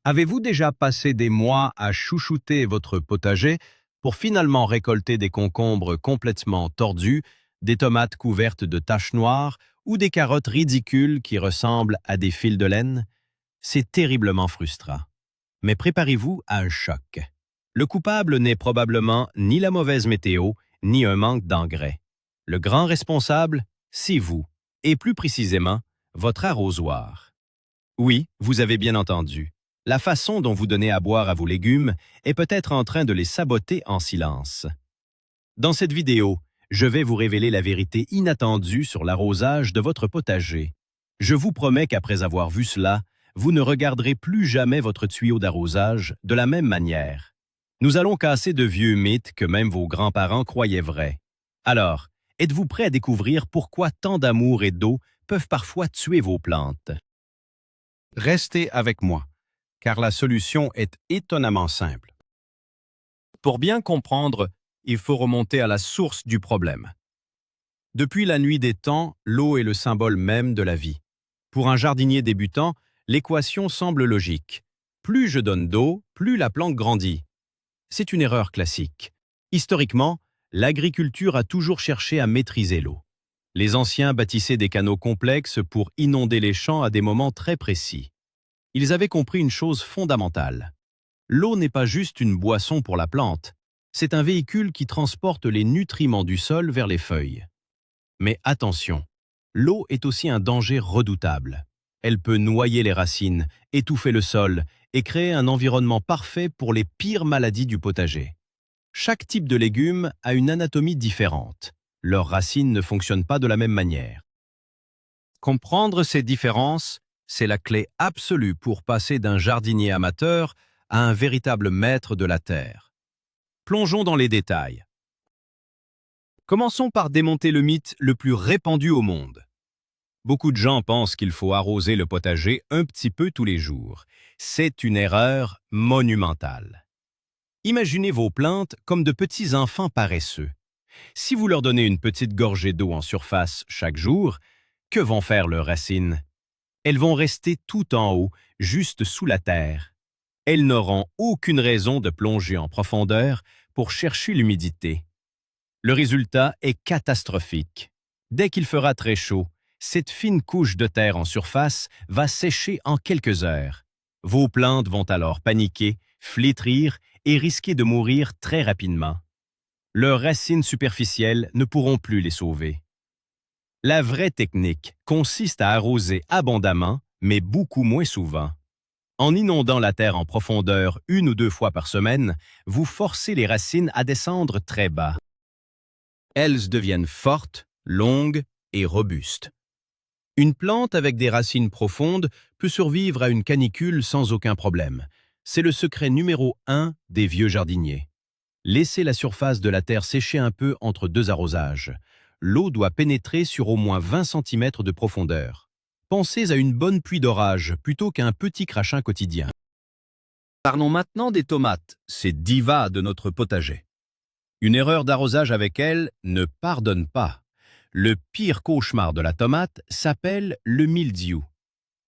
Avez-vous déjà passé des mois à chouchouter votre potager pour finalement récolter des concombres complètement tordus, des tomates couvertes de taches noires ou des carottes ridicules qui ressemblent à des fils de laine? C'est terriblement frustrant. Mais préparez-vous à un choc. Le coupable n'est probablement ni la mauvaise météo, ni un manque d'engrais. Le grand responsable, c'est vous, et plus précisément, votre arrosoir. Oui, vous avez bien entendu. La façon dont vous donnez à boire à vos légumes est peut-être en train de les saboter en silence. Dans cette vidéo, je vais vous révéler la vérité inattendue sur l'arrosage de votre potager. Je vous promets qu'après avoir vu cela, vous ne regarderez plus jamais votre tuyau d'arrosage de la même manière. Nous allons casser de vieux mythes que même vos grands-parents croyaient vrais. Alors, êtes-vous prêt à découvrir pourquoi tant d'amour et d'eau peuvent parfois tuer vos plantes? Restez avec moi, car la solution est étonnamment simple. Pour bien comprendre, il faut remonter à la source du problème. Depuis la nuit des temps, l'eau est le symbole même de la vie. Pour un jardinier débutant, l'équation semble logique. Plus je donne d'eau, plus la plante grandit. C'est une erreur classique. Historiquement, l'agriculture a toujours cherché à maîtriser l'eau. Les anciens bâtissaient des canaux complexes pour inonder les champs à des moments très précis. Ils avaient compris une chose fondamentale. L'eau n'est pas juste une boisson pour la plante, c'est un véhicule qui transporte les nutriments du sol vers les feuilles. Mais attention, l'eau est aussi un danger redoutable. Elle peut noyer les racines, étouffer le sol et créer un environnement parfait pour les pires maladies du potager. Chaque type de légumes a une anatomie différente. Leurs racines ne fonctionnent pas de la même manière. Comprendre ces différences, c'est la clé absolue pour passer d'un jardinier amateur à un véritable maître de la terre. Plongeons dans les détails. Commençons par démonter le mythe le plus répandu au monde. Beaucoup de gens pensent qu'il faut arroser le potager un petit peu tous les jours. C'est une erreur monumentale. Imaginez vos plantes comme de petits enfants paresseux. Si vous leur donnez une petite gorgée d'eau en surface chaque jour, que vont faire leurs racines? Elles vont rester tout en haut, juste sous la terre. Elles n'auront aucune raison de plonger en profondeur pour chercher l'humidité. Le résultat est catastrophique. Dès qu'il fera très chaud, cette fine couche de terre en surface va sécher en quelques heures. Vos plantes vont alors paniquer, flétrir et risquer de mourir très rapidement. Leurs racines superficielles ne pourront plus les sauver. La vraie technique consiste à arroser abondamment, mais beaucoup moins souvent. En inondant la terre en profondeur 1 ou 2 fois par semaine, vous forcez les racines à descendre très bas. Elles deviennent fortes, longues et robustes. Une plante avec des racines profondes peut survivre à une canicule sans aucun problème. C'est le secret numéro 1 des vieux jardiniers. Laissez la surface de la terre sécher un peu entre 2 arrosages. L'eau doit pénétrer sur au moins 20 cm de profondeur. Pensez à une bonne pluie d'orage plutôt qu'à un petit crachin quotidien. Parlons maintenant des tomates, ces divas de notre potager. Une erreur d'arrosage avec elles ne pardonne pas. Le pire cauchemar de la tomate s'appelle le mildiou.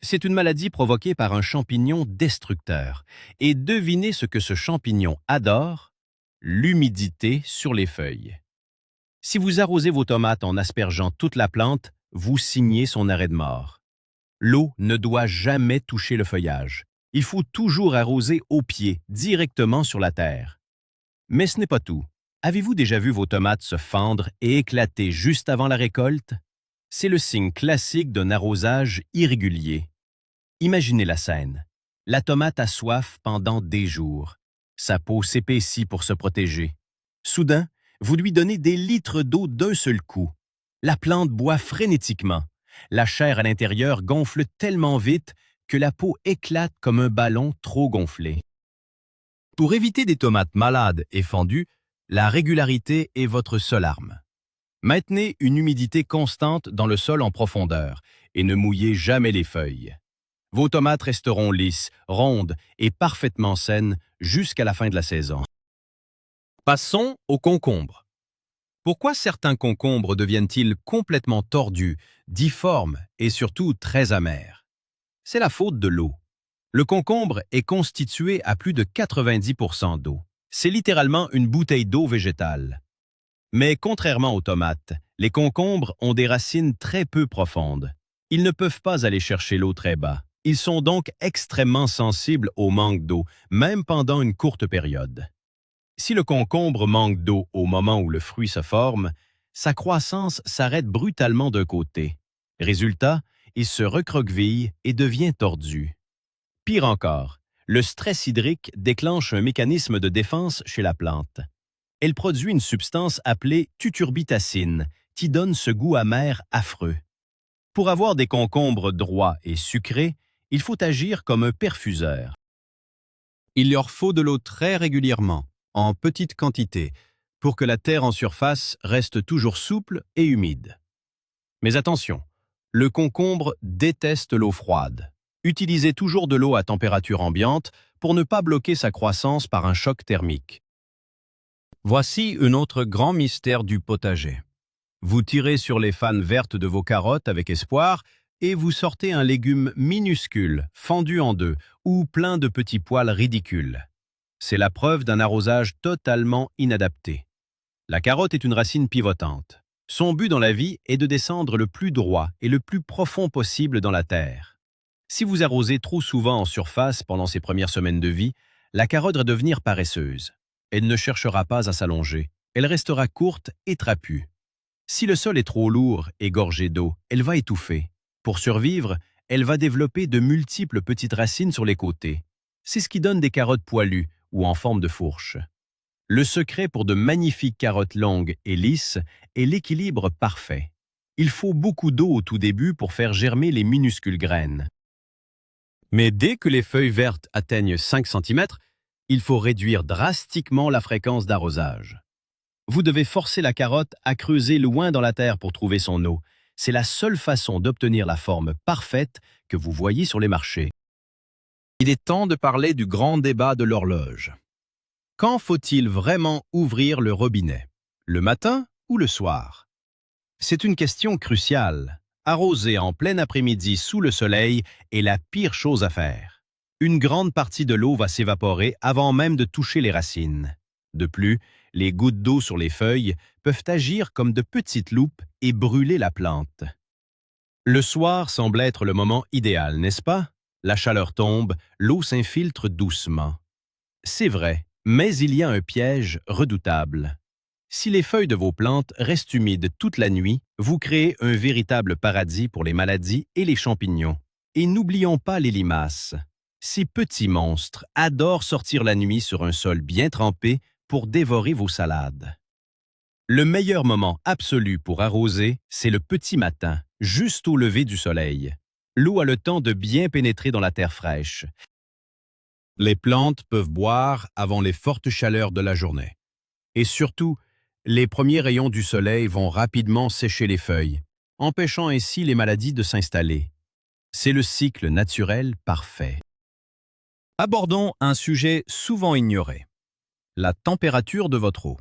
C'est une maladie provoquée par un champignon destructeur. Et devinez ce que ce champignon adore? L'humidité sur les feuilles. Si vous arrosez vos tomates en aspergeant toute la plante, vous signez son arrêt de mort. L'eau ne doit jamais toucher le feuillage. Il faut toujours arroser au pied, directement sur la terre. Mais ce n'est pas tout. Avez-vous déjà vu vos tomates se fendre et éclater juste avant la récolte? C'est le signe classique d'un arrosage irrégulier. Imaginez la scène. La tomate a soif pendant des jours. Sa peau s'épaissit pour se protéger. Soudain, vous lui donnez des litres d'eau d'un seul coup. La plante boit frénétiquement. La chair à l'intérieur gonfle tellement vite que la peau éclate comme un ballon trop gonflé. Pour éviter des tomates malades et fendues, la régularité est votre seule arme. Maintenez une humidité constante dans le sol en profondeur et ne mouillez jamais les feuilles. Vos tomates resteront lisses, rondes et parfaitement saines jusqu'à la fin de la saison. Passons aux concombres. Pourquoi certains concombres deviennent-ils complètement tordus, difformes et surtout très amers? C'est la faute de l'eau. Le concombre est constitué à plus de 90% d'eau. C'est littéralement une bouteille d'eau végétale. Mais contrairement aux tomates, les concombres ont des racines très peu profondes. Ils ne peuvent pas aller chercher l'eau très bas. Ils sont donc extrêmement sensibles au manque d'eau, même pendant une courte période. Si le concombre manque d'eau au moment où le fruit se forme, sa croissance s'arrête brutalement d'un côté. Résultat, il se recroqueville et devient tordu. Pire encore, le stress hydrique déclenche un mécanisme de défense chez la plante. Elle produit une substance appelée tuturbitacine, qui donne ce goût amer affreux. Pour avoir des concombres droits et sucrés, il faut agir comme un perfuseur. Il leur faut de l'eau très régulièrement, en petite quantité, pour que la terre en surface reste toujours souple et humide. Mais attention, le concombre déteste l'eau froide. Utilisez toujours de l'eau à température ambiante pour ne pas bloquer sa croissance par un choc thermique. Voici un autre grand mystère du potager. Vous tirez sur les fanes vertes de vos carottes avec espoir et vous sortez un légume minuscule, fendu en deux, ou plein de petits poils ridicules. C'est la preuve d'un arrosage totalement inadapté. La carotte est une racine pivotante. Son but dans la vie est de descendre le plus droit et le plus profond possible dans la terre. Si vous arrosez trop souvent en surface pendant ses premières semaines de vie, la carotte va devenir paresseuse. Elle ne cherchera pas à s'allonger. Elle restera courte et trapue. Si le sol est trop lourd et gorgé d'eau, elle va étouffer. Pour survivre, elle va développer de multiples petites racines sur les côtés. C'est ce qui donne des carottes poilues ou en forme de fourche. Le secret pour de magnifiques carottes longues et lisses est l'équilibre parfait. Il faut beaucoup d'eau au tout début pour faire germer les minuscules graines. Mais dès que les feuilles vertes atteignent 5 cm, il faut réduire drastiquement la fréquence d'arrosage. Vous devez forcer la carotte à creuser loin dans la terre pour trouver son eau. C'est la seule façon d'obtenir la forme parfaite que vous voyez sur les marchés. Il est temps de parler du grand débat de l'horloge. Quand faut-il vraiment ouvrir le robinet? Le matin ou le soir? C'est une question cruciale. Arroser en plein après-midi sous le soleil est la pire chose à faire. Une grande partie de l'eau va s'évaporer avant même de toucher les racines. De plus, les gouttes d'eau sur les feuilles peuvent agir comme de petites loupes et brûler la plante. Le soir semble être le moment idéal, n'est-ce pas? La chaleur tombe, l'eau s'infiltre doucement. C'est vrai, mais il y a un piège redoutable. Si les feuilles de vos plantes restent humides toute la nuit, vous créez un véritable paradis pour les maladies et les champignons. Et n'oublions pas les limaces. Ces petits monstres adorent sortir la nuit sur un sol bien trempé pour dévorer vos salades. Le meilleur moment absolu pour arroser, c'est le petit matin, juste au lever du soleil. L'eau a le temps de bien pénétrer dans la terre fraîche. Les plantes peuvent boire avant les fortes chaleurs de la journée. Et surtout, les premiers rayons du soleil vont rapidement sécher les feuilles, empêchant ainsi les maladies de s'installer. C'est le cycle naturel parfait. Abordons un sujet souvent ignoré. La température de votre eau.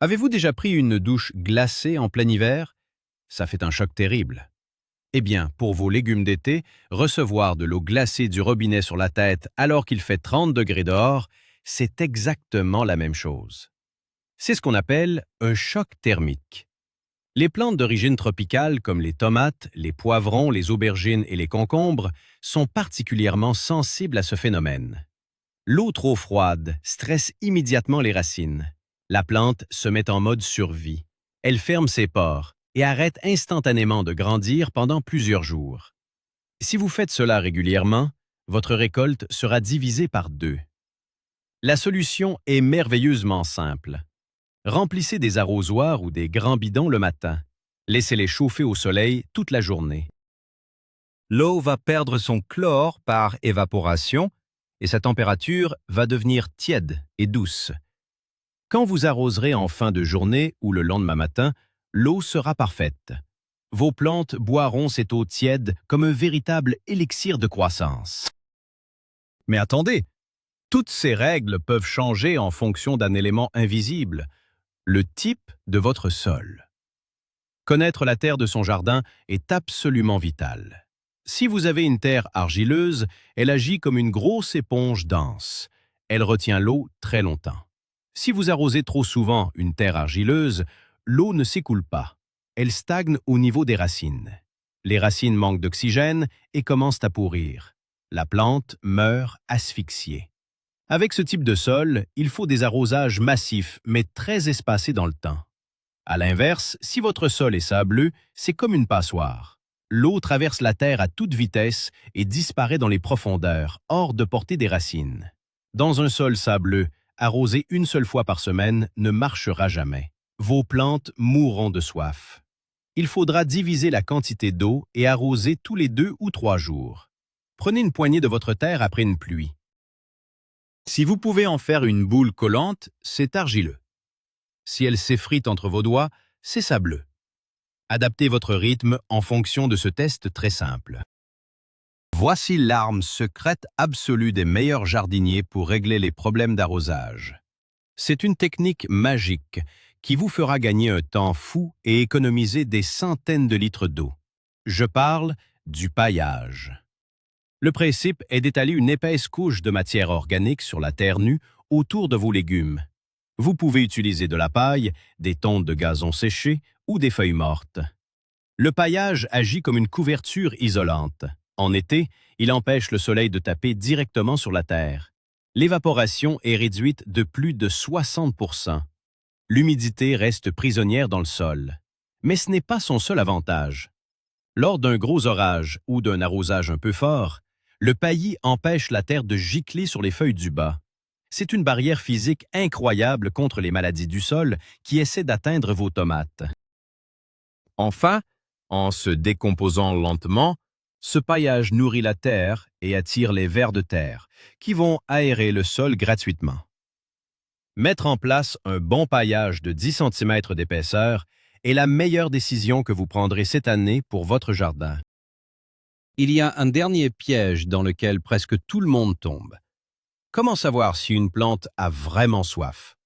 Avez-vous déjà pris une douche glacée en plein hiver? Ça fait un choc terrible. Eh bien, pour vos légumes d'été, recevoir de l'eau glacée du robinet sur la tête alors qu'il fait 30 degrés dehors, c'est exactement la même chose. C'est ce qu'on appelle un choc thermique. Les plantes d'origine tropicale comme les tomates, les poivrons, les aubergines et les concombres sont particulièrement sensibles à ce phénomène. L'eau trop froide stresse immédiatement les racines. La plante se met en mode survie. Elle ferme ses pores et arrête instantanément de grandir pendant plusieurs jours. Si vous faites cela régulièrement, votre récolte sera divisée par 2. La solution est merveilleusement simple. Remplissez des arrosoirs ou des grands bidons le matin. Laissez-les chauffer au soleil toute la journée. L'eau va perdre son chlore par évaporation et sa température va devenir tiède et douce. Quand vous arroserez en fin de journée ou le lendemain matin, l'eau sera parfaite. Vos plantes boiront cette eau tiède comme un véritable élixir de croissance. Mais attendez, toutes ces règles peuvent changer en fonction d'un élément invisible, le type de votre sol. Connaître la terre de son jardin est absolument vital. Si vous avez une terre argileuse, elle agit comme une grosse éponge dense. Elle retient l'eau très longtemps. Si vous arrosez trop souvent une terre argileuse, l'eau ne s'écoule pas. Elle stagne au niveau des racines. Les racines manquent d'oxygène et commencent à pourrir. La plante meurt asphyxiée. Avec ce type de sol, il faut des arrosages massifs, mais très espacés dans le temps. À l'inverse, si votre sol est sableux, c'est comme une passoire. L'eau traverse la terre à toute vitesse et disparaît dans les profondeurs, hors de portée des racines. Dans un sol sableux, arroser une seule fois par semaine ne marchera jamais. Vos plantes mourront de soif. Il faudra diviser la quantité d'eau et arroser tous les 2 ou 3 jours. Prenez une poignée de votre terre après une pluie. Si vous pouvez en faire une boule collante, c'est argileux. Si elle s'effrite entre vos doigts, c'est sableux. Adaptez votre rythme en fonction de ce test très simple. Voici l'arme secrète absolue des meilleurs jardiniers pour régler les problèmes d'arrosage. C'est une technique magique qui vous fera gagner un temps fou et économiser des centaines de litres d'eau. Je parle du paillage. Le principe est d'étaler une épaisse couche de matière organique sur la terre nue autour de vos légumes. Vous pouvez utiliser de la paille, des tontes de gazon séchées ou des feuilles mortes. Le paillage agit comme une couverture isolante. En été, il empêche le soleil de taper directement sur la terre. L'évaporation est réduite de plus de 60%. L'humidité reste prisonnière dans le sol. Mais ce n'est pas son seul avantage. Lors d'un gros orage ou d'un arrosage un peu fort, le paillis empêche la terre de gicler sur les feuilles du bas. C'est une barrière physique incroyable contre les maladies du sol qui essaient d'atteindre vos tomates. Enfin, en se décomposant lentement, ce paillage nourrit la terre et attire les vers de terre, qui vont aérer le sol gratuitement. Mettre en place un bon paillage de 10 cm d'épaisseur est la meilleure décision que vous prendrez cette année pour votre jardin. Il y a un dernier piège dans lequel presque tout le monde tombe. Comment savoir si une plante a vraiment soif?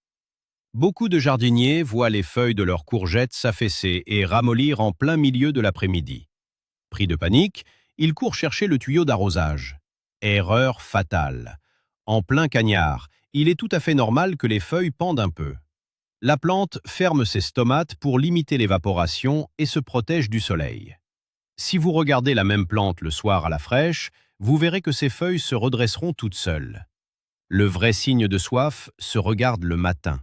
Beaucoup de jardiniers voient les feuilles de leurs courgettes s'affaisser et ramollir en plein milieu de l'après-midi. Pris de panique, ils courent chercher le tuyau d'arrosage. Erreur fatale. En plein cagnard, il est tout à fait normal que les feuilles pendent un peu. La plante ferme ses stomates pour limiter l'évaporation et se protège du soleil. Si vous regardez la même plante le soir à la fraîche, vous verrez que ses feuilles se redresseront toutes seules. Le vrai signe de soif se regarde le matin.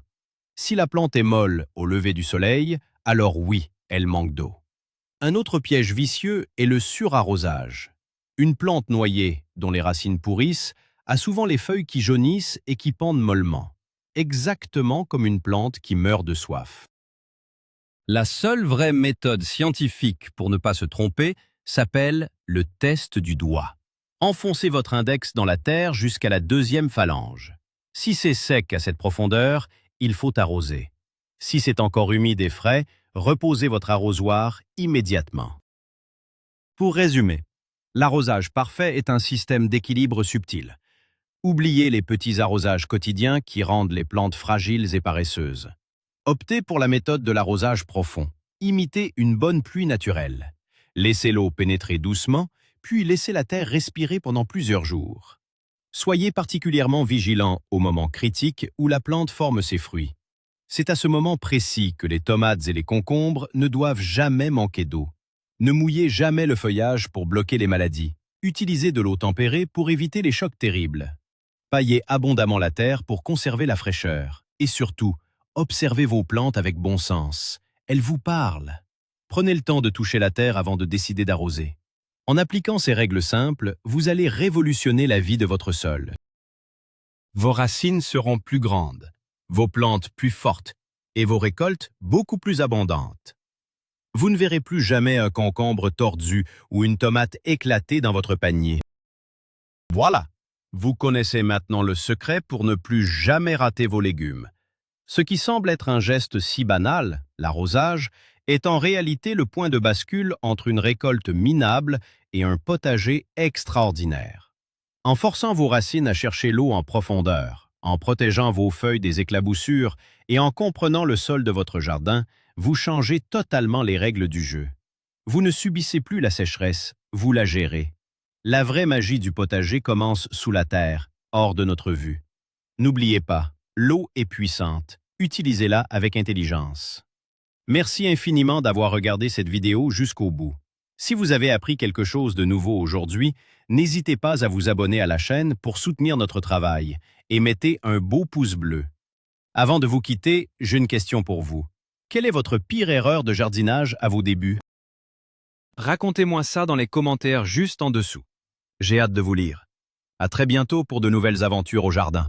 Si la plante est molle au lever du soleil, alors oui, elle manque d'eau. Un autre piège vicieux est le surarrosage. Une plante noyée, dont les racines pourrissent, a souvent les feuilles qui jaunissent et qui pendent mollement, exactement comme une plante qui meurt de soif. La seule vraie méthode scientifique pour ne pas se tromper s'appelle le test du doigt. Enfoncez votre index dans la terre jusqu'à la 2e phalange. Si c'est sec à cette profondeur, il faut arroser. Si c'est encore humide et frais, reposez votre arrosoir immédiatement. Pour résumer, l'arrosage parfait est un système d'équilibre subtil. Oubliez les petits arrosages quotidiens qui rendent les plantes fragiles et paresseuses. Optez pour la méthode de l'arrosage profond. Imitez une bonne pluie naturelle. Laissez l'eau pénétrer doucement, puis laissez la terre respirer pendant plusieurs jours. Soyez particulièrement vigilant au moment critique où la plante forme ses fruits. C'est à ce moment précis que les tomates et les concombres ne doivent jamais manquer d'eau. Ne mouillez jamais le feuillage pour bloquer les maladies. Utilisez de l'eau tempérée pour éviter les chocs terribles. Paillez abondamment la terre pour conserver la fraîcheur. Et surtout, observez vos plantes avec bon sens. Elles vous parlent. Prenez le temps de toucher la terre avant de décider d'arroser. En appliquant ces règles simples, vous allez révolutionner la vie de votre sol. Vos racines seront plus grandes, vos plantes plus fortes et vos récoltes beaucoup plus abondantes. Vous ne verrez plus jamais un concombre tordu ou une tomate éclatée dans votre panier. Voilà, vous connaissez maintenant le secret pour ne plus jamais rater vos légumes. Ce qui semble être un geste si banal, l'arrosage, est en réalité le point de bascule entre une récolte minable et un potager extraordinaire. En forçant vos racines à chercher l'eau en profondeur, en protégeant vos feuilles des éclaboussures et en comprenant le sol de votre jardin, vous changez totalement les règles du jeu. Vous ne subissez plus la sécheresse, vous la gérez. La vraie magie du potager commence sous la terre, hors de notre vue. N'oubliez pas, l'eau est puissante. Utilisez-la avec intelligence. Merci infiniment d'avoir regardé cette vidéo jusqu'au bout. Si vous avez appris quelque chose de nouveau aujourd'hui, n'hésitez pas à vous abonner à la chaîne pour soutenir notre travail et mettez un beau pouce bleu. Avant de vous quitter, j'ai une question pour vous. Quelle est votre pire erreur de jardinage à vos débuts? Racontez-moi ça dans les commentaires juste en dessous. J'ai hâte de vous lire. À très bientôt pour de nouvelles aventures au jardin.